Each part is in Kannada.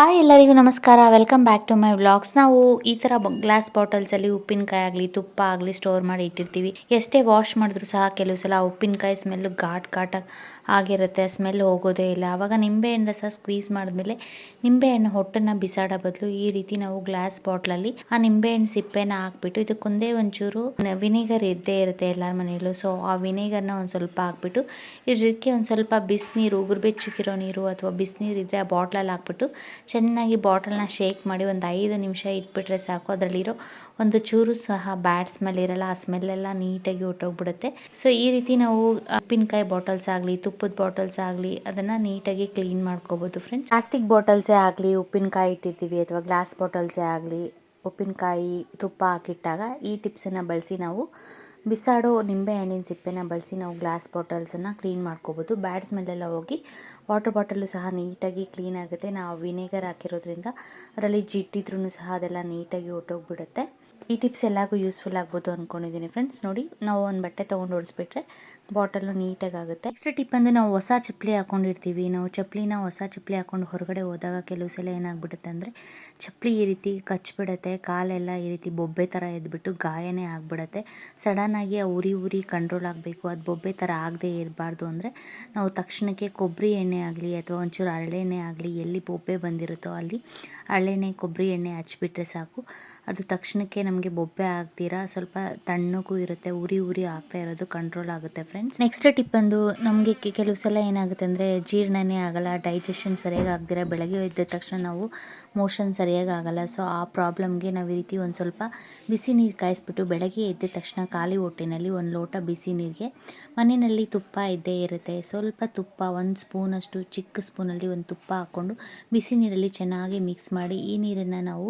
ಹಾಯ್ ಎಲ್ಲರಿಗೂ ನಮಸ್ಕಾರ. Welcome back to my vlogs. ನಾವು ಈ ಥರ ಗ್ಲಾಸ್ ಬಾಟಲ್ಸಲ್ಲಿ ಉಪ್ಪಿನಕಾಯಿ ಆಗಲಿ ತುಪ್ಪ ಆಗಲಿ ಸ್ಟೋರ್ ಮಾಡಿ ಇಟ್ಟಿರ್ತೀವಿ. ಎಷ್ಟೇ ವಾಶ್ ಮಾಡಿದ್ರು ಸಹ ಕೆಲವು ಸಲ ಉಪ್ಪಿನಕಾಯಿ ಸ್ಮೆಲ್ಲು ಘಾಟಾಗಿ ಆಗಿರುತ್ತೆ. ಸ್ಮೆಲ್ ಹೋಗೋದೇ ಇಲ್ಲ. ಆವಾಗ ನಿಂಬೆಹಣ್ಣು ರಸ ಸ್ಕ್ವೀಸ್ ಮಾಡಿದ್ಮೇಲೆ ನಿಂಬೆಹಣ್ಣು ಹೊಟ್ಟನ್ನು ಬಿಸಾಡೋ ಬದಲು ಈ ರೀತಿ ನಾವು ಗ್ಲಾಸ್ ಬಾಟ್ಲಲ್ಲಿ ಆ ನಿಂಬೆಹಣ್ಣು ಸಿಪ್ಪೆನ ಹಾಕ್ಬಿಟ್ಟು ಇದಕ್ಕೊಂದೇ ಒಂಚೂರು ವಿನೆಗರ್ ಇದ್ದೇ ಇರುತ್ತೆ ಎಲ್ಲರ ಮನೆಯಲ್ಲೂ. ಸೊ ಆ ವಿನೆಗರ್ನ ಒಂದು ಸ್ವಲ್ಪ ಹಾಕ್ಬಿಟ್ಟು ಇದಕ್ಕೆ ಒಂದು ಸ್ವಲ್ಪ ಬಿಸಿನೀರು, ಉಗುರು ಬೆಚ್ಚಗಿರೋ ನೀರು ಅಥವಾ ಬಿಸಿನೀರು ಇದ್ದರೆ ಆ ಬಾಟ್ಲಲ್ಲಿ ಹಾಕ್ಬಿಟ್ಟು ಚೆನ್ನಾಗಿ ಬಾಟಲ್ನ ಶೇಕ್ ಮಾಡಿ ಒಂದು 5 ನಿಮಿಷ ಇಟ್ಬಿಟ್ರೆ ಸಾಕು. ಅದರಲ್ಲಿರೋ ಒಂದು ಚೂರು ಸಹ ಬ್ಯಾಡ್ ಸ್ಮೆಲ್ ಇರಲ್ಲ. ಆ ಸ್ಮೆಲ್ಲೆಲ್ಲ ನೀಟಾಗಿ ಹೊಟ್ಟೋಗ್ಬಿಡುತ್ತೆ. ಸೊ ಈ ರೀತಿ ನಾವು ಉಪ್ಪಿನಕಾಯಿ ಬಾಟಲ್ಸ್ ಆಗಲಿ ತುಪ್ಪದ ಬಾಟಲ್ಸ್ ಆಗಲಿ ಅದನ್ನು ನೀಟಾಗಿ ಕ್ಲೀನ್ ಮಾಡ್ಕೋಬೋದು ಫ್ರೆಂಡ್ಸ್. ಪ್ಲಾಸ್ಟಿಕ್ ಬಾಟಲ್ಸೇ ಆಗಲಿ ಉಪ್ಪಿನಕಾಯಿ ಇಟ್ಟಿರ್ತೀವಿ ಅಥವಾ ಗ್ಲಾಸ್ ಬಾಟಲ್ಸೇ ಆಗಲಿ ಉಪ್ಪಿನಕಾಯಿ ತುಪ್ಪ ಹಾಕಿಟ್ಟಾಗ ಈ ಟಿಪ್ಸನ್ನು ಬಳಸಿ ನಾವು ಬಿಸಾಡೋ ನಿಂಬೆಹಣ್ಣಿನ ಸಿಪ್ಪೆನ ಬಳಸಿ ನಾವು ಗ್ಲಾಸ್ ಬಾಟಲ್ಸನ್ನು ಕ್ಲೀನ್ ಮಾಡ್ಕೋಬೋದು. ಬ್ಯಾಡ್ ಸ್ಮೆಲ್ಲೆಲ್ಲ ಹೋಗಿ ವಾಟರ್ ಬಾಟಲು ಸಹ ನೀಟಾಗಿ ಕ್ಲೀನ್ ಆಗುತ್ತೆ. ನಾವು ವಿನೆಗರ್ ಹಾಕಿರೋದ್ರಿಂದ ಅದರಲ್ಲಿ ಜಿಡ್ಡಿದ್ರೂ ಸಹ ಅದೆಲ್ಲ ನೀಟಾಗಿ ಹೊಟ್ಟೋಗ್ಬಿಡುತ್ತೆ. ಈ ಟಿಪ್ಸ್ ಎಲ್ಲರಿಗೂ ಯೂಸ್ಫುಲ್ ಆಗ್ಬೋದು ಅಂದ್ಕೊಂಡಿದ್ದೀನಿ ಫ್ರೆಂಡ್ಸ್. ನೋಡಿ, ನಾವು ಒಂದು ಬಟ್ಟೆ ತೊಗೊಂಡು ಒಡಿಸ್ಬಿಟ್ರೆ ಬಾಟಲು ನೀಟಾಗಿ ಆಗುತ್ತೆ. ನೆಕ್ಸ್ಟ್ ಟಿಪ್ ಅಂದರೆ ನಾವು ಹೊಸ ಚಪ್ಪಲಿ ಹಾಕೊಂಡಿರ್ತೀವಿ. ನಾವು ಚಪ್ಪಲಿನ ಹೊಸ ಚಪ್ಪಲಿ ಹಾಕೊಂಡು ಹೊರಗಡೆ ಹೋದಾಗ ಕೆಲವು ಸಲ ಏನಾಗ್ಬಿಡುತ್ತೆ ಅಂದರೆ ಚಪ್ಪಲಿ ಈ ರೀತಿ ಕಚ್ಬಿಡುತ್ತೆ. ಕಾಲೆಲ್ಲ ಈ ರೀತಿ ಬೊಬ್ಬೆ ಥರ ಎದ್ಬಿಟ್ಟು ಗಾಯನೇ ಆಗಿಬಿಡುತ್ತೆ. ಸಡನ್ನಾಗಿ ಆ ಉರಿ ಕಂಟ್ರೋಲ್ ಆಗಬೇಕು. ಅದು ಬೊಬ್ಬೆ ಥರ ಆಗದೆ ಇರಬಾರ್ದು ಅಂದರೆ ನಾವು ತಕ್ಷಣಕ್ಕೆ ಕೊಬ್ಬರಿ ಎಣ್ಣೆ ಆಗಲಿ ಅಥವಾ ಒಂಚೂರು ಹರಳೆಣ್ಣೆ ಆಗಲಿ ಎಲ್ಲಿ ಬೊಬ್ಬೆ ಬಂದಿರುತ್ತೋ ಅಲ್ಲಿ ಹರಳೆಣ್ಣೆ ಕೊಬ್ಬರಿ ಎಣ್ಣೆ ಹಚ್ಬಿಟ್ರೆ ಸಾಕು. ಅದು ತಕ್ಷಣಕ್ಕೆ ನಮಗೆ ಬೊಬ್ಬೆ ಆಗ್ತೀರಾ ಸ್ವಲ್ಪ ತಣ್ಣಗೂ ಇರುತ್ತೆ. ಉರಿ ಆಗ್ತಾ ಇರೋದು ಕಂಟ್ರೋಲ್ ಆಗುತ್ತೆ ಫ್ರೆಂಡ್ಸ್. ನೆಕ್ಸ್ಟ್ ಟಿಪ್ ಬಂದು ನಮಗೆ ಕೆಲವು ಸಲ ಏನಾಗುತ್ತೆ ಅಂದರೆ ಜೀರ್ಣನೇ ಆಗಲ್ಲ, ಡೈಜೆಷನ್ ಸರಿಯಾಗಿ ಆಗದಿರ ಬೆಳಗ್ಗೆ ಎದ್ದ ತಕ್ಷಣ ನಾವು ಮೋಷನ್ ಸರಿಯಾಗಿ ಆಗಲ್ಲ. ಸೊ ಆ ಪ್ರಾಬ್ಲಮ್ಗೆ ನಾವು ಈ ರೀತಿ ಒಂದು ಸ್ವಲ್ಪ ಬಿಸಿ ನೀರು ಕಾಯಿಸ್ಬಿಟ್ಟು ಬೆಳಗ್ಗೆ ಎದ್ದ ತಕ್ಷಣ ಖಾಲಿ ಹೊಟ್ಟೆನಲ್ಲಿ ಒಂದು ಲೋಟ ಬಿಸಿ ನೀರಿಗೆ ಮನೆಯಲ್ಲಿ ತುಪ್ಪ ಇದ್ದೇ ಇರುತ್ತೆ. ಸ್ವಲ್ಪ ತುಪ್ಪ, 1 ಸ್ಪೂನಷ್ಟು ಚಿಕ್ಕ ಸ್ಪೂನಲ್ಲಿ ಒಂದು ತುಪ್ಪ ಹಾಕ್ಕೊಂಡು ಬಿಸಿ ನೀರಲ್ಲಿ ಚೆನ್ನಾಗಿ ಮಿಕ್ಸ್ ಮಾಡಿ ಈ ನೀರನ್ನು ನಾವು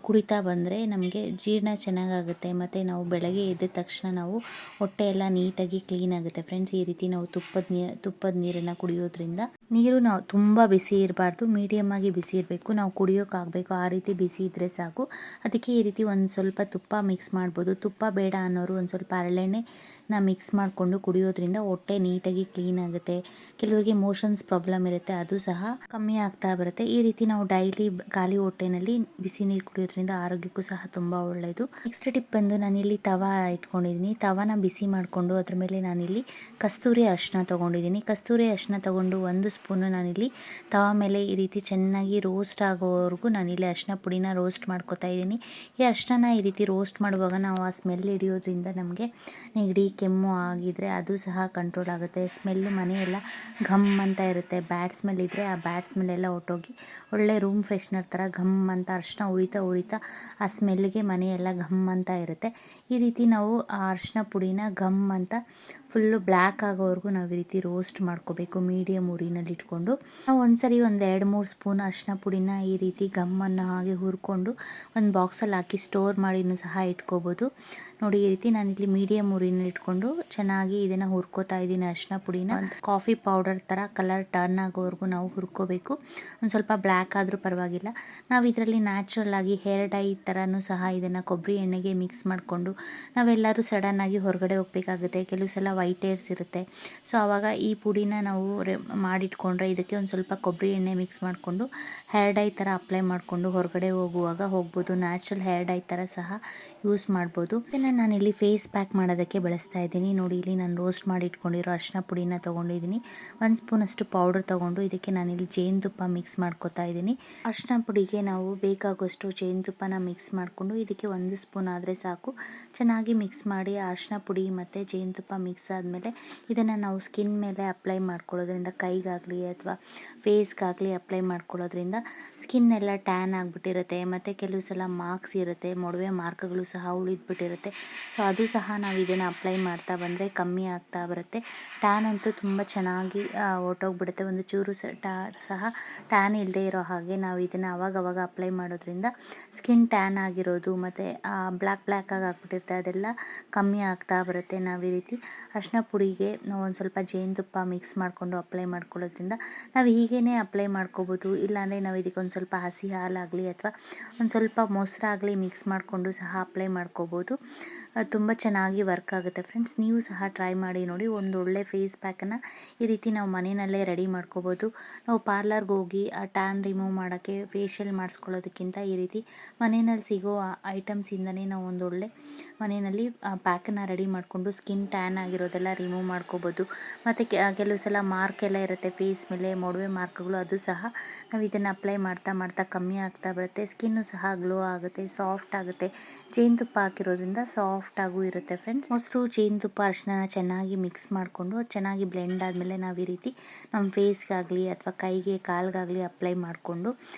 ಕುಡಿತಾ ಬಂದರೆ ನಮಗೆ ಜೀರ್ಣ ಚೆನ್ನಾಗಾಗುತ್ತೆ. ಮತ್ತು ನಾವು ಬೆಳಗ್ಗೆ ಎದ್ದ ತಕ್ಷಣ ನಾವು ಹೊಟ್ಟೆ ಎಲ್ಲ ನೀಟಾಗಿ ಕ್ಲೀನ್ ಆಗುತ್ತೆ ಫ್ರೆಂಡ್ಸ್. ಈ ರೀತಿ ನಾವು ತುಪ್ಪದ ನೀರನ್ನು ಕುಡಿಯೋದ್ರಿಂದ ನೀರು ನಾವು ತುಂಬ ಬಿಸಿ ಇರಬಾರ್ದು, ಮೀಡಿಯಮ್ ಆಗಿ ಬಿಸಿ ಇರಬೇಕು. ನಾವು ಕುಡಿಯೋಕ್ಕಾಗಬೇಕು ಆ ರೀತಿ ಬಿಸಿ ಇದ್ದರೆ ಸಾಕು. ಅದಕ್ಕೆ ಈ ರೀತಿ ಒಂದು ಸ್ವಲ್ಪ ತುಪ್ಪ ಮಿಕ್ಸ್ ಮಾಡ್ಬೋದು. ತುಪ್ಪ ಬೇಡ ಅನ್ನೋರು ಒಂದು ಸ್ವಲ್ಪ ಹರಳೆಣ್ಣೆನ ಮಿಕ್ಸ್ ಮಾಡಿಕೊಂಡು ಕುಡಿಯೋದ್ರಿಂದ ಹೊಟ್ಟೆ ನೀಟಾಗಿ ಕ್ಲೀನ್ ಆಗುತ್ತೆ. ಕೆಲವರಿಗೆ ಮೋಷನ್ಸ್ ಪ್ರಾಬ್ಲಮ್ ಇರುತ್ತೆ, ಅದು ಸಹ ಕಮ್ಮಿ ಆಗ್ತಾ ಬರುತ್ತೆ. ಈ ರೀತಿ ನಾವು ಡೈಲಿ ಖಾಲಿ ಹೊಟ್ಟೆನಲ್ಲಿ ಬಿಸಿ ನೀರು ಕುಡಿಯೋದ್ರಿಂದ ಆರೋಗ್ಯಕ್ಕೂ ಸಹ ತುಂಬ ಒಳ್ಳೆಯದು. ನೆಕ್ಸ್ಟ್ ಟಿಪ್ ಬಂದು ನಾನಿಲ್ಲಿ ತವಾ ಇಟ್ಕೊಂಡಿದ್ದೀನಿ. ತವಾನ ಬಿಸಿ ಮಾಡಿಕೊಂಡು ಅದ್ರ ಮೇಲೆ ನಾನಿಲ್ಲಿ ಕಸ್ತೂರಿ ಅರಿಶಿನ ತೊಗೊಂಡಿದ್ದೀನಿ. ಕಸ್ತೂರಿ ಅರಿಶಿನ ತೊಗೊಂಡು 1 ಸ್ಪೂನು ನಾನಿಲ್ಲಿ ತವಾ ಮೇಲೆ ಈ ರೀತಿ ಚೆನ್ನಾಗಿ ರೋಸ್ಟ್ ಆಗೋವರೆಗೂ ನಾನಿಲ್ಲಿ ಅರಿಶಿನ ಪುಡಿನ ರೋಸ್ಟ್ ಮಾಡ್ಕೊತಾ ಇದ್ದೀನಿ. ಈ ಅರಿಶಿನ ಈ ರೀತಿ ರೋಸ್ಟ್ ಮಾಡುವಾಗ ನಾವು ಆ ಸ್ಮೆಲ್ ಹಿಡಿಯೋದ್ರಿಂದ ನಮಗೆ ನೆಗಡಿ ಕೆಮ್ಮು ಆಗಿದ್ರೆ ಅದು ಸಹ ಕಂಟ್ರೋಲ್ ಆಗುತ್ತೆ. ಸ್ಮೆಲ್ಲು ಮನೆಯೆಲ್ಲ ಘಮ್ ಅಂತ ಇರುತ್ತೆ. ಬ್ಯಾಡ್ ಸ್ಮೆಲ್ ಇದ್ದರೆ ಆ ಬ್ಯಾಡ್ ಸ್ಮೆಲ್ ಎಲ್ಲ ಹೊಟ್ಟೋಗಿ ಒಳ್ಳೆ ರೂಮ್ ಫ್ರೆಶ್ನರ್ ಥರ ಘಮ್ ಅಂತ ಅರಿಶಿನ ಉರಿತಾ ಆ ಸ್ಮೆಲ್ಗೆ ಮನೆಯೆಲ್ಲ ಘಮ್ ಅಂತ ಇರುತ್ತೆ. ಈ ರೀತಿ ನಾವು ಆ ಅರಿಶಿನ ಪುಡಿನ ಘಮ್ ಅಂತ ಫುಲ್ಲು ಬ್ಲ್ಯಾಕ್ ಆಗೋವರೆಗೂ ನಾವು ಈ ರೀತಿ ರೋಸ್ಟ್ ಮಾಡ್ಕೋಬೇಕು ಮೀಡಿಯಮ್ ಉರಿನಲ್ಲಿ ಇಟ್ಕೊಂಡು. ನಾವು ಒಂದ್ಸರಿ ಒಂದು 2-3 ಸ್ಪೂನ್ ಅರಿಶಿನ ಪುಡಿನ ಈ ರೀತಿ ಗಮ್ಮನ್ನು ಹಾಗೆ ಹುರ್ಕೊಂಡು ಒಂದು ಬಾಕ್ಸಲ್ಲಿ ಹಾಕಿ ಸ್ಟೋರ್ ಮಾಡಿನೂ ಸಹ ಇಟ್ಕೋಬೋದು. ನೋಡಿ, ಈ ರೀತಿ ನಾನಿಲ್ಲಿ ಮೀಡಿಯಮ್ ಉರಿನಲ್ಲಿ ಇಟ್ಕೊಂಡು ಚೆನ್ನಾಗಿ ಇದನ್ನು ಹುರ್ಕೋತಾ ಇದ್ದೀನಿ. ಅರಿಶಿನ ಪುಡಿನ ಕಾಫಿ ಪೌಡರ್ ಥರ ಕಲರ್ ಟರ್ನ್ ಆಗೋವರೆಗೂ ನಾವು ಹುರ್ಕೋಬೇಕು. ಒಂದು ಸ್ವಲ್ಪ ಬ್ಲ್ಯಾಕ್ ಆದರೂ ಪರವಾಗಿಲ್ಲ. ನಾವು ಇದರಲ್ಲಿ ನ್ಯಾಚುರಲ್ ಆಗಿ ಹೇರ್ ಡೈ ಥರನೂ ಸಹ ಇದನ್ನು ಕೊಬ್ಬರಿ ಎಣ್ಣೆಗೆ ಮಿಕ್ಸ್ ಮಾಡಿಕೊಂಡು ನಾವೆಲ್ಲರೂ ಸಡನ್ನಾಗಿ ಹೊರಗಡೆ ಹೋಗಬೇಕಾಗುತ್ತೆ. ಕೆಲವು ಸಲ ವೈಟ್ ಹೇರ್ಸ್ ಇರುತ್ತೆ. ಸೊ ಆವಾಗ ಈ ಪುಡಿನ ನಾವು ಮಾಡಿಟ್ಕೊಂಡ್ರೆ ಇದಕ್ಕೆ ಒಂದು ಸ್ವಲ್ಪ ಕೊಬ್ಬರಿ ಎಣ್ಣೆ ಮಿಕ್ಸ್ ಮಾಡಿಕೊಂಡು ಹೇರ್ ಡೈ ಥರ ಅಪ್ಲೈ ಮಾಡಿಕೊಂಡು ಹೊರಗಡೆ ಹೋಗುವಾಗ ಹೋಗ್ಬೋದು. ನ್ಯಾಚುರಲ್ ಹೇರ್ ಡೈ ಥರ ಸಹ ಯೂಸ್ ಮಾಡ್ಬೋದು. ಇದನ್ನು ನಾನಿಲ್ಲಿ ಫೇಸ್ ಪ್ಯಾಕ್ ಮಾಡೋದಕ್ಕೆ ಬಳಸ್ತಾ ಇದ್ದೀನಿ. ನೋಡಿ, ಇಲ್ಲಿ ನಾನು ರೋಸ್ಟ್ ಮಾಡಿ ಇಟ್ಕೊಂಡಿರೋ ಅರಿಶಿನ ಪುಡಿನ ತೊಗೊಂಡಿದ್ದೀನಿ. 1 ಸ್ಪೂನಷ್ಟು ಪೌಡರ್ ತೊಗೊಂಡು ಇದಕ್ಕೆ ನಾನಿಲ್ಲಿ ಜೇನುತುಪ್ಪ ಮಿಕ್ಸ್ ಮಾಡ್ಕೊತಾ ಇದ್ದೀನಿ. ಅರಿಶಿನ ಪುಡಿಗೆ ನಾವು ಬೇಕಾಗುವಷ್ಟು ಜೇನುತುಪ್ಪನ ಮಿಕ್ಸ್ ಮಾಡಿಕೊಂಡು ಇದಕ್ಕೆ 1 ಸ್ಪೂನ್ ಆದರೆ ಸಾಕು. ಚೆನ್ನಾಗಿ ಮಿಕ್ಸ್ ಮಾಡಿ ಅರಿಶಿನ ಪುಡಿ ಮತ್ತು ಜೇನುತುಪ್ಪ ಮಿಕ್ಸ್ ಆದಮೇಲೆ ಇದನ್ನು ನಾವು ಸ್ಕಿನ್ ಮೇಲೆ ಅಪ್ಲೈ ಮಾಡ್ಕೊಳ್ಳೋದ್ರಿಂದ ಕೈಗಾಗಲಿ ಅಥವಾ ಫೇಸ್ಗಾಗಲಿ ಅಪ್ಲೈ ಮಾಡ್ಕೊಳ್ಳೋದ್ರಿಂದ ಸ್ಕಿನ್ ಎಲ್ಲ ಟ್ಯಾನ್ ಆಗಿಬಿಟ್ಟಿರುತ್ತೆ. ಮತ್ತು ಕೆಲವು ಸಲ ಮಾರ್ಕ್ಸ್ ಇರುತ್ತೆ, ಮೊಡವೆ ಮಾರ್ಕ್ಗಳು ಸಹ ಉಳಿದ್ಬಿಟ್ಟಿರುತ್ತೆ. ಸೊ ಅದು ಸಹ ನಾವು ಇದನ್ನು ಅಪ್ಲೈ ಮಾಡ್ತಾ ಬಂದರೆ ಕಮ್ಮಿ ಆಗ್ತಾ ಬರುತ್ತೆ. ಟ್ಯಾನ್ ಅಂತೂ ತುಂಬ ಚೆನ್ನಾಗಿ ಹೊರ್ಟೋಗ್ಬಿಡುತ್ತೆ. ಒಂದು ಚೂರು ಸಹ ಟ್ಯಾನ್ ಇಲ್ಲದೆ ಇರೋ ಹಾಗೆ ನಾವು ಇದನ್ನು ಅವಾಗವಾಗ ಅಪ್ಲೈ ಮಾಡೋದ್ರಿಂದ ಸ್ಕಿನ್ ಟ್ಯಾನ್ ಆಗಿರೋದು ಮತ್ತು ಬ್ಲ್ಯಾಕ್ ಆಗಿ ಆಗ್ಬಿಟ್ಟಿರುತ್ತೆ ಅದೆಲ್ಲ ಕಮ್ಮಿ ಆಗ್ತಾ ಬರುತ್ತೆ. ನಾವು ಈ ರೀತಿ ಅರಿಶಿನ ಪುಡಿಗೆ ನಾವು ಒಂದು ಸ್ವಲ್ಪ ಜೇನುತುಪ್ಪ ಮಿಕ್ಸ್ ಮಾಡಿಕೊಂಡು ಅಪ್ಲೈ ಮಾಡ್ಕೊಳ್ಳೋದ್ರಿಂದ ನಾವು ಹೀಗೇ ಅಪ್ಲೈ ಮಾಡ್ಕೋಬೋದು. ಇಲ್ಲಾಂದರೆ ನಾವು ಇದಕ್ಕೆ ಒಂದು ಸ್ವಲ್ಪ ಹಸಿ ಹಾಲಾಗಲಿ ಅಥವಾ ಒಂದು ಸ್ವಲ್ಪ ಮೊಸರಾಗಲಿ ಮಿಕ್ಸ್ ಮಾಡಿಕೊಂಡು ಸಹ ಅಪ್ಲೈ ಮಾಡ್ಕೋಬೋದು. ತುಂಬ ಚೆನ್ನಾಗಿ ವರ್ಕ್ ಆಗುತ್ತೆ ಫ್ರೆಂಡ್ಸ್. ನೀವು ಸಹ ಟ್ರೈ ಮಾಡಿ ನೋಡಿ. ಒಂದು ಒಳ್ಳೆ ಫೇಸ್ ಪ್ಯಾಕನ್ನು ಈ ರೀತಿ ನಾವು ಮನೆಯಲ್ಲೇ ರೆಡಿ ಮಾಡ್ಕೋಬೋದು. ನಾವು ಪಾರ್ಲರ್ಗೆ ಹೋಗಿ ಆ ಟ್ಯಾನ್ ರಿಮೂವ್ ಮಾಡೋಕ್ಕೆ, ಫೇಶಿಯಲ್ ಮಾಡಿಸ್ಕೊಳ್ಳೋದಕ್ಕಿಂತ ಈ ರೀತಿ ಮನೆಯಲ್ಲಿ ಸಿಗೋ ಐಟಮ್ಸಿಂದನೇ ನಾವು ಒಂದೊಳ್ಳೆ ಮನೆಯಲ್ಲಿ ಪ್ಯಾಕನ್ನು ರೆಡಿ ಮಾಡಿಕೊಂಡು ಸ್ಕಿನ್ ಟ್ಯಾನ್ ಆಗಿರೋದೆಲ್ಲ ರಿಮೂವ್ ಮಾಡ್ಕೋಬೋದು. ಮತ್ತು ಕೆಲವು ಸಲ ಮಾರ್ಕ್ ಎಲ್ಲ ಇರುತ್ತೆ ಫೇಸ್ ಮೇಲೆ, ಮೊಡವೆ ಮಾರ್ಕ್ಗಳು, ಅದು ಸಹ ನಾವು ಇದನ್ನು ಅಪ್ಲೈ ಮಾಡ್ತಾ ಮಾಡ್ತಾ ಕಮ್ಮಿ ಆಗ್ತಾ ಬರುತ್ತೆ. ಸ್ಕಿನ್ನು ಸಹ ಗ್ಲೋ ಆಗುತ್ತೆ, ಸಾಫ್ಟ್ ಆಗುತ್ತೆ. ಜೇನುತುಪ್ಪ ಹಾಕಿರೋದ್ರಿಂದ ಸಾಫ್ಟಾಗೂ ಇರುತ್ತೆ ಫ್ರೆಂಡ್ಸ್. ಮೊಸರು, ಜೇನುತುಪ್ಪ, ಅರಿಶಿನ ಚೆನ್ನಾಗಿ ಮಿಕ್ಸ್ ಮಾಡಿಕೊಂಡು ಚೆನ್ನಾಗಿ ಬ್ಲೆಂಡ್ ಆದಮೇಲೆ ನಾವು ಈ ರೀತಿ ನಮ್ಮ ಫೇಸ್ಗಾಗಲಿ ಅಥವಾ ಕೈಗೆ, ಕಾಲ್ಗಾಗಲಿ ಅಪ್ಲೈ ಮಾಡಿಕೊಂಡು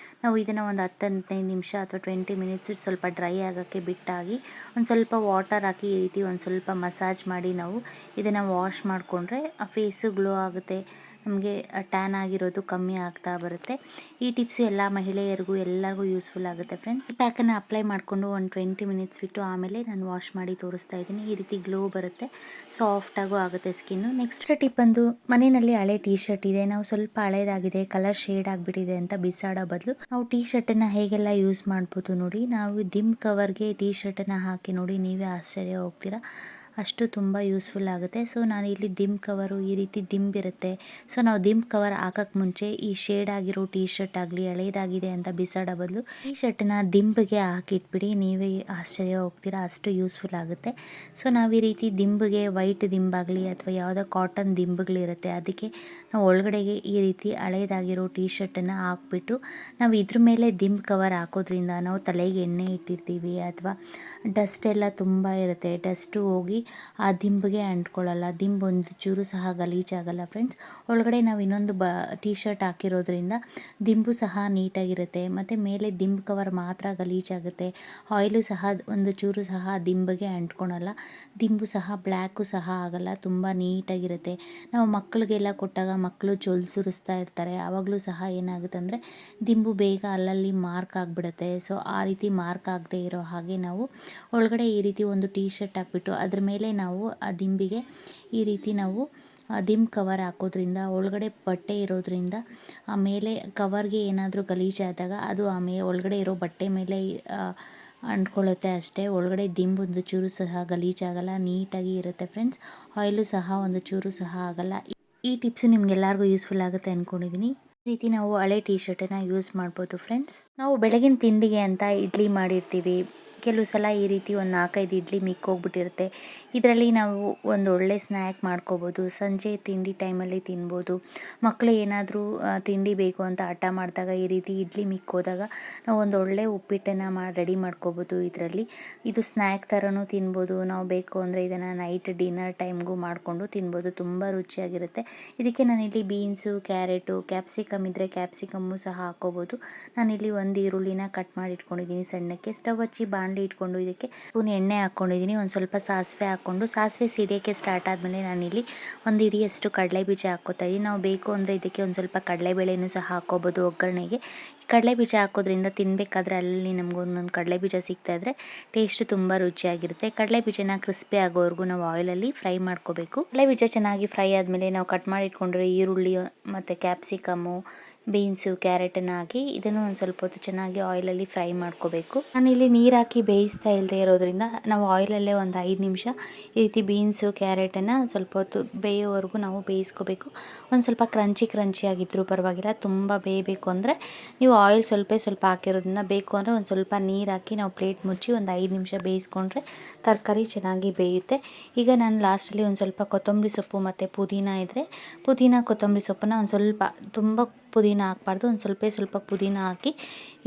ನಾವು ಇದನ್ನು ಒಂದು 10-15 ನಿಮಿಷ ಅಥವಾ 20 ಮಿನಿಟ್ಸ್ ಸ್ವಲ್ಪ ಡ್ರೈ ಆಗೋಕ್ಕೆ ಬಿಟ್ಟಾಗಿ ಒಂದು ಸ್ವಲ್ಪ ವಾಟರ್ ಹಾಕಿ ಈ ರೀತಿ ಒಂದು ಸ್ವಲ್ಪ ಮಸಾಜ್ ಮಾಡಿ ನಾವು ಇದನ್ನು ವಾಶ್ ಮಾಡಿಕೊಂಡ್ರೆ ಆ ಫೇಸು ಗ್ಲೋ ಆಗುತ್ತೆ. ನಮಗೆ ಟ್ಯಾನ್ ಆಗಿರೋದು ಕಮ್ಮಿ ಆಗ್ತಾ ಬರುತ್ತೆ. ಈ ಟಿಪ್ಸು ಎಲ್ಲ ಮಹಿಳೆಯರಿಗೂ ಎಲ್ಲರಿಗೂ ಯೂಸ್ಫುಲ್ ಆಗುತ್ತೆ ಫ್ರೆಂಡ್ಸ್. ಈ ಪ್ಯಾಕನ್ನು ಅಪ್ಲೈ ಮಾಡಿಕೊಂಡು ಒಂದು 20 ಮಿನಿಟ್ಸ್ ಬಿಟ್ಟು ಆಮೇಲೆ ನಾನು ವಾಶ್ ಮಾಡಿ ತೋರಿಸ್ತಾ ಇದ್ದೀನಿ. ಈ ರೀತಿ ಗ್ಲೋ ಬರುತ್ತೆ, ಸಾಫ್ಟಾಗೂ ಆಗುತ್ತೆ ಸ್ಕಿನ್ನು. ನೆಕ್ಸ್ಟ್ ಟಿಪ್ ಬಂದು, ಮನೆಯಲ್ಲಿ ಹಳೆ ಟೀ ಶರ್ಟ್ ಇದೆ, ನಾವು ಸ್ವಲ್ಪ ಹಳೇದಾಗಿದೆ, ಕಲರ್ ಶೇಡ್ ಆಗಿಬಿಟ್ಟಿದೆ ಅಂತ ಬಿಸಾಡೋ ಬದಲು ನಾವು ಟೀ ಶರ್ಟನ್ನು ಹೇಗೆಲ್ಲ ಯೂಸ್ ಮಾಡ್ಬೋದು ನೋಡಿ. ನಾವು ದಿಮ್ ಕವರ್ಗೆ ಟೀ ಶರ್ಟನ್ನು ಹಾಕಿ ನೋಡಿ, ನೀವೇ ಆಶ್ಚರ್ಯ ಹೋಗ್ತೀರಾ, ಅಷ್ಟು ತುಂಬ ಯೂಸ್ಫುಲ್ ಆಗುತ್ತೆ. ಸೊ ನಾನು ಇಲ್ಲಿ ದಿಮ್ ಕವರು ಈ ರೀತಿ ದಿಂಬಿರುತ್ತೆ. ಸೊ ನಾವು ದಿಮ್ ಕವರ್ ಹಾಕೋಕ್ಕೆ ಮುಂಚೆ ಈ ಶೇಡ್ ಆಗಿರೋ ಟೀ ಶರ್ಟ್ ಆಗಲಿ ಹಳೇದಾಗಿದೆ ಅಂತ ಬಿಸಾಡೋ ಬದಲು ಟೀ ಶರ್ಟನ್ನ ದಿಂಬಿಗೆ ಹಾಕಿಟ್ಬಿಡಿ, ನೀವೇ ಆಶ್ಚರ್ಯ ಹೋಗ್ತೀರಾ, ಅಷ್ಟು ಯೂಸ್ಫುಲ್ ಆಗುತ್ತೆ. ಸೊ ನಾವು ಈ ರೀತಿ ದಿಂಬಿಗೆ ವೈಟ್ ದಿಂಬಾಗಲಿ ಅಥವಾ ಯಾವುದೋ ಕಾಟನ್ ದಿಂಬುಗಳಿರುತ್ತೆ, ಅದಕ್ಕೆ ನಾವು ಒಳಗಡೆಗೆ ಈ ರೀತಿ ಹಳೇದಾಗಿರೋ ಟೀ ಶರ್ಟನ್ನು ಹಾಕ್ಬಿಟ್ಟು ನಾವು ಇದ್ರ ಮೇಲೆ ದಿಂಬ್ ಕವರ್ ಹಾಕೋದ್ರಿಂದ ನಾವು ತಲೆಗೆ ಎಣ್ಣೆ ಇಟ್ಟಿರ್ತೀವಿ ಅಥವಾ ಡಸ್ಟ್ ಎಲ್ಲ ತುಂಬ ಇರುತ್ತೆ, ಡಸ್ಟು ಹೋಗಿ ಆ ದಿಂಬಿಗೆ ಅಂಟ್ಕೊಳ್ಳಲ್ಲ. ದಿಂಬು ಒಂದು ಚೂರು ಸಹ ಗಲೀಜಾಗಲ್ಲ ಫ್ರೆಂಡ್ಸ್. ಒಳಗಡೆ ನಾವು ಇನ್ನೊಂದು ಟೀ ಶರ್ಟ್ ಹಾಕಿರೋದ್ರಿಂದ ದಿಂಬು ಸಹ ನೀಟಾಗಿರುತ್ತೆ. ಮತ್ತು ಮೇಲೆ ದಿಂಬು ಕವರ್ ಮಾತ್ರ ಗಲೀಜಾಗುತ್ತೆ. ಆಯಿಲು ಸಹ ಒಂದು ಚೂರು ಸಹ ದಿಂಬಿಗೆ ಅಂಟ್ಕೊಳಲ್ಲ. ದಿಂಬು ಸಹ ಬ್ಲ್ಯಾಕು ಸಹ ಆಗಲ್ಲ, ತುಂಬ ನೀಟಾಗಿರುತ್ತೆ. ನಾವು ಮಕ್ಕಳಿಗೆಲ್ಲ ಕೊಟ್ಟಾಗ ಮಕ್ಕಳು ಜೊಲ್ ಸುರಿಸ್ತಾ ಇರ್ತಾರೆ, ಆವಾಗಲೂ ಸಹ ಏನಾಗುತ್ತೆ ಅಂದರೆ ದಿಂಬು ಬೇಗ ಅಲ್ಲಲ್ಲಿ ಮಾರ್ಕ್ ಆಗಿಬಿಡುತ್ತೆ. ಸೊ ಆ ರೀತಿ ಮಾರ್ಕ್ ಆಗದೆ ಇರೋ ಹಾಗೆ ನಾವು ಒಳಗಡೆ ಈ ರೀತಿ ಒಂದು ಟೀ ಶರ್ಟ್ ಹಾಕ್ಬಿಟ್ಟು ಅದ್ರ ಮೇಲೆ ನಾವು ಆ ದಿಂಬಿಗೆ ಈ ರೀತಿ ನಾವು ದಿಂಬ್ ಕವರ್ ಹಾಕೋದ್ರಿಂದ, ಒಳಗಡೆ ಬಟ್ಟೆ ಇರೋದ್ರಿಂದ ಆಮೇಲೆ ಕವರ್ಗೆ ಏನಾದರೂ ಗಲೀಜಾದಾಗ ಅದು ಆಮೇಲೆ ಒಳಗಡೆ ಇರೋ ಬಟ್ಟೆ ಮೇಲೆ ಅಂಟ್ಕೊಳ್ಳುತ್ತೆ ಅಷ್ಟೇ. ಒಳಗಡೆ ದಿಂಬು ಒಂದು ಚೂರು ಸಹ ಗಲೀಜಾಗಲ್ಲ, ನೀಟಾಗಿ ಇರುತ್ತೆ ಫ್ರೆಂಡ್ಸ್. ಆಯಿಲು ಸಹ ಒಂದು ಚೂರು ಸಹ ಆಗಲ್ಲ. ಈ ಟಿಪ್ಸು ನಿಮ್ಗೆಲ್ಲರಿಗೂ ಯೂಸ್ಫುಲ್ ಆಗುತ್ತೆ ಅಂದ್ಕೊಂಡಿದ್ದೀನಿ. ಈ ರೀತಿ ನಾವು ಹಳೆ ಟೀ ಶರ್ಟನ್ನು ಯೂಸ್ ಮಾಡ್ಬೋದು ಫ್ರೆಂಡ್ಸ್. ನಾವು ಬೆಳಗಿನ ತಿಂಡಿಗೆ ಅಂತ ಇಡ್ಲಿ ಮಾಡಿರ್ತೀವಿ. ಕೆಲವು ಸಲ ಈ ರೀತಿ ಒಂದು 4-5 ಇಡ್ಲಿ ಮಿಕ್ಕೋಗ್ಬಿಟ್ಟಿರುತ್ತೆ. ಇದರಲ್ಲಿ ನಾವು ಒಂದು ಒಳ್ಳೆ ಸ್ನ್ಯಾಕ್ ಮಾಡ್ಕೋಬೋದು. ಸಂಜೆ ತಿಂಡಿ ಟೈಮಲ್ಲಿ ತಿನ್ಬೋದು. ಮಕ್ಕಳು ಏನಾದರೂ ತಿಂಡಿ ಬೇಕು ಅಂತ ಹಠ ಮಾಡಿದಾಗ ಈ ರೀತಿ ಇಡ್ಲಿ ಮಿಕ್ಕೋದಾಗ ನಾವು ಒಂದು ಒಳ್ಳೆ ಉಪ್ಪಿಟ್ಟನ್ನು ರೆಡಿ ಮಾಡ್ಕೋಬೋದು. ಇದರಲ್ಲಿ ಇದು ಸ್ನ್ಯಾಕ್ ಥರನೂ ತಿನ್ಬೋದು. ನಾವು ಬೇಕು ಅಂದರೆ ಇದನ್ನು ನೈಟ್ ಡಿನ್ನರ್ ಟೈಮ್ಗೂ ಮಾಡಿಕೊಂಡು ತಿನ್ಬೋದು, ತುಂಬ ರುಚಿಯಾಗಿರುತ್ತೆ. ಇದಕ್ಕೆ ನಾನಿಲ್ಲಿ ಬೀನ್ಸು, ಕ್ಯಾರೆಟು, ಕ್ಯಾಪ್ಸಿಕಮ್ ಇದ್ದರೆ ಕ್ಯಾಪ್ಸಿಕಮ್ಮು ಸಹ ಹಾಕ್ಕೋಬೋದು. ನಾನಿಲ್ಲಿ ಒಂದು ಈರುಳ್ಳಿನ ಕಟ್ ಮಾಡಿ ಇಟ್ಕೊಂಡಿದ್ದೀನಿ ಸಣ್ಣಕ್ಕೆ. ಸ್ಟವ್ ಹಚ್ಚಿ ಬಾಣಲಿ ಇಟ್ಕೊಂಡು ಇದಕ್ಕೆ ಸ್ಪೂನ್ ಎಣ್ಣೆ ಹಾಕ್ಕೊಂಡಿದ್ದೀನಿ. ಒಂದು ಸ್ವಲ್ಪ ಸಾಸಿವೆ ಹಾಕ್ಕೊಂಡು ಸಾಸಿವೆ ಸಿಡಿಯೋಕ್ಕೆ ಸ್ಟಾರ್ಟ್ ಆದಮೇಲೆ ನಾನಿಲ್ಲಿ ಒಂದು ಹಿಡಿಯಷ್ಟು ಕಡಲೆ ಬೀಜ ಹಾಕ್ಕೋತಾ ಇದ್ದೀನಿ. ನಾವು ಬೇಕು ಅಂದರೆ ಇದಕ್ಕೆ ಒಂದು ಸ್ವಲ್ಪ ಕಡಲೆಬೇಳೆನೂ ಸಹ ಹಾಕ್ಕೋಬೋದು ಒಗ್ಗರಣೆಗೆ. ಕಡಲೆ ಬೀಜ ಹಾಕೋದ್ರಿಂದ ತಿನ್ನಬೇಕಾದ್ರೆ ಅಲ್ಲಿ ನಮ್ಗೆ ಒಂದೊಂದು ಕಡಲೆ ಬೀಜ ಸಿಗ್ತಾಯಿದ್ರೆ ಟೇಸ್ಟ್ ತುಂಬ ರುಚಿಯಾಗಿರುತ್ತೆ. ಕಡಲೆ ಬೀಜನ ಕ್ರಿಸ್ಪಿ ಆಗೋವರೆಗೂ ನಾವು ಆಯಿಲಲ್ಲಿ ಫ್ರೈ ಮಾಡ್ಕೋಬೇಕು. ಕಡಲೆ ಬೀಜ ಚೆನ್ನಾಗಿ ಫ್ರೈ ಆದಮೇಲೆ ನಾವು ಕಟ್ ಮಾಡಿ ಇಟ್ಕೊಂಡಿರೋ ಈರುಳ್ಳಿ ಮತ್ತು ಕ್ಯಾಪ್ಸಿಕಮ್ಮು, ಬೀನ್ಸು, ಕ್ಯಾರೆಟನ್ನು ಹಾಕಿ ಇದನ್ನು ಒಂದು ಸ್ವಲ್ಪ ಹೊತ್ತು ಚೆನ್ನಾಗಿ ಆಯಿಲಲ್ಲಿ ಫ್ರೈ ಮಾಡ್ಕೋಬೇಕು. ನಾನಿಲ್ಲಿ ನೀರು ಹಾಕಿ ಬೇಯಿಸ್ತಾ ಇಲ್ಲದೆ ಇರೋದ್ರಿಂದ ನಾವು ಆಯಿಲಲ್ಲೇ ಒಂದು 5 ನಿಮಿಷ ಈ ರೀತಿ ಬೀನ್ಸು, ಕ್ಯಾರೆಟನ್ನು ಸ್ವಲ್ಪ ಹೊತ್ತು ಬೇಯೋವರೆಗೂ ನಾವು ಬೇಯಿಸ್ಕೋಬೇಕು. ಒಂದು ಸ್ವಲ್ಪ ಕ್ರಂಚಿ ಆಗಿದ್ದರೂ ಪರವಾಗಿಲ್ಲ. ತುಂಬ ಬೇಯಬೇಕು ಅಂದರೆ ನೀವು ಆಯಿಲ್ ಸ್ವಲ್ಪ ಹಾಕಿರೋದ್ರಿಂದ, ಬೇಕು ಅಂದರೆ ಒಂದು ಸ್ವಲ್ಪ ನೀರು ಹಾಕಿ ನಾವು ಪ್ಲೇಟ್ ಮುಚ್ಚಿ ಒಂದು 5 ನಿಮಿಷ ಬೇಯಿಸ್ಕೊಂಡ್ರೆ ತರಕಾರಿ ಚೆನ್ನಾಗಿ ಬೇಯುತ್ತೆ. ಈಗ ನಾನು ಲಾಸ್ಟಲ್ಲಿ ಒಂದು ಸ್ವಲ್ಪ ಕೊತ್ತಂಬರಿ ಸೊಪ್ಪು ಮತ್ತು ಪುದೀನ ಇದ್ದರೆ ಪುದೀನ, ಕೊತ್ತಂಬರಿ ಸೊಪ್ಪನ್ನು ಒಂದು ಸ್ವಲ್ಪ, ತುಂಬ ಪುದೀನ ಹಾಕಬಾರ್ದು, ಒಂದು ಸ್ವಲ್ಪ ಪುದೀನ ಹಾಕಿ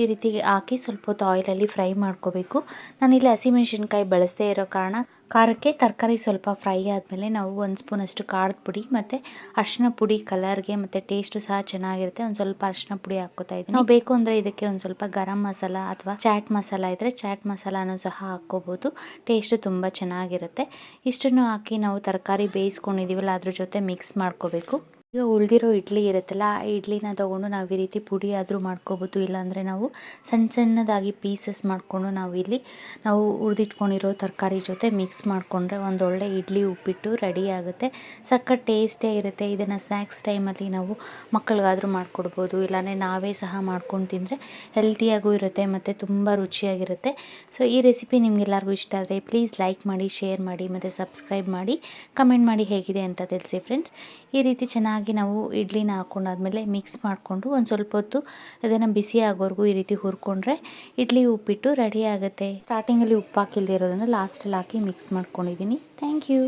ಈ ರೀತಿ ಹಾಕಿ ಸ್ವಲ್ಪ ಹೊತ್ತು ಆಯಿಲಲ್ಲಿ ಫ್ರೈ ಮಾಡ್ಕೋಬೇಕು. ನಾನಿಲ್ಲಿ ಹಸಿಮೆಣ್ಸಿನ್ಕಾಯಿ ಬಳಸದೇ ಇರೋ ಕಾರಣ ಖಾರಕ್ಕೆ ತರಕಾರಿ ಸ್ವಲ್ಪ ಫ್ರೈ ಆದಮೇಲೆ ನಾವು 1 ಸ್ಪೂನಷ್ಟು ಖಾರದ ಪುಡಿ ಮತ್ತು ಅರಿಶಿನ ಪುಡಿ ಕಲರ್ಗೆ ಮತ್ತು ಟೇಸ್ಟು ಸಹ ಚೆನ್ನಾಗಿರುತ್ತೆ, ಒಂದು ಸ್ವಲ್ಪ ಅರಿಶಿನ ಪುಡಿ ಹಾಕ್ಕೋತಾ ಇದ್ದೀನಿ. ನಾವು ಬೇಕು ಅಂದರೆ ಇದಕ್ಕೆ ಒಂದು ಸ್ವಲ್ಪ ಗರಂ ಮಸಾಲ ಅಥವಾ ಚಾಟ್ ಮಸಾಲ ಇದ್ದರೆ ಚಾಟ್ ಮಸಾಲಾನೂ ಸಹ ಹಾಕ್ಕೋಬೋದು, ಟೇಸ್ಟು ತುಂಬ ಚೆನ್ನಾಗಿರುತ್ತೆ. ಇಷ್ಟನ್ನು ಹಾಕಿ ನಾವು ತರಕಾರಿ ಬೇಯಿಸ್ಕೊಂಡಿದ್ದೀವಲ್ಲ ಅದ್ರ ಜೊತೆ ಮಿಕ್ಸ್ ಮಾಡ್ಕೋಬೇಕು. ಈಗ ಉಳಿದಿರೋ ಇಡ್ಲಿ ಇರುತ್ತಲ್ಲ, ಆ ಇಡ್ಲಿನ ತೊಗೊಂಡು ನಾವು ಈ ರೀತಿ ಪುಡಿ ಆದರೂ ಮಾಡ್ಕೋಬೋದು, ಇಲ್ಲಾಂದರೆ ನಾವು ಸಣ್ಣ ಸಣ್ಣದಾಗಿ ಪೀಸಸ್ ಮಾಡಿಕೊಂಡು ನಾವು ಹುರಿದಿಟ್ಕೊಂಡಿರೋ ತರಕಾರಿ ಜೊತೆ ಮಿಕ್ಸ್ ಮಾಡಿಕೊಂಡ್ರೆ ಒಂದೊಳ್ಳೆ ಇಡ್ಲಿ ಉಪ್ಪಿಟ್ಟು ರೆಡಿ ಆಗುತ್ತೆ. ಸಖತ್ ಟೇಸ್ಟೇ ಇರುತ್ತೆ. ಇದನ್ನು ಸ್ನ್ಯಾಕ್ಸ್ ಟೈಮಲ್ಲಿ ನಾವು ಮಕ್ಕಳಿಗಾದರೂ ಮಾಡಿಕೊಡ್ಬೋದು, ಇಲ್ಲಾಂದರೆ ನಾವೇ ಸಹ ಮಾಡ್ಕೊಂಡು ತಿಂದರೆ ಹೆಲ್ತಿಯಾಗೂ ಇರುತ್ತೆ ಮತ್ತು ತುಂಬ ರುಚಿಯಾಗಿರುತ್ತೆ. ಸೊ ಈ ರೆಸಿಪಿ ನಿಮಗೆಲ್ಲರಿಗೂ ಇಷ್ಟ ಆದರೆ ಪ್ಲೀಸ್ ಲೈಕ್ ಮಾಡಿ, ಶೇರ್ ಮಾಡಿ ಮತ್ತು ಸಬ್ಸ್ಕ್ರೈಬ್ ಮಾಡಿ, ಕಮೆಂಟ್ ಮಾಡಿ ಹೇಗಿದೆ ಅಂತ ತಿಳಿಸಿ ಫ್ರೆಂಡ್ಸ್. ಈ ರೀತಿ ಚೆನ್ನಾಗಿ ನಾವು ಇಡ್ಲಿನ ಹಾಕ್ಕೊಂಡಾದ್ಮೇಲೆ ಮಿಕ್ಸ್ ಮಾಡಿಕೊಂಡು ಒಂದು ಸ್ವಲ್ಪ ಹೊತ್ತು ಅದನ್ನು ಬಿಸಿ ಆಗೋವರೆಗೂ ಈ ರೀತಿ ಹುರ್ಕೊಂಡ್ರೆ ಇಡ್ಲಿ ಉಪ್ಪಿಟ್ಟು ರೆಡಿ ಆಗುತ್ತೆ. ಸ್ಟಾರ್ಟಿಂಗಲ್ಲಿ ಉಪ್ಪು ಹಾಕಿಲ್ದೇ ಇರೋದನ್ನು ಲಾಸ್ಟಲ್ಲಿ ಹಾಕಿ ಮಿಕ್ಸ್ ಮಾಡ್ಕೊಂಡಿದ್ದೀನಿ. Thank you.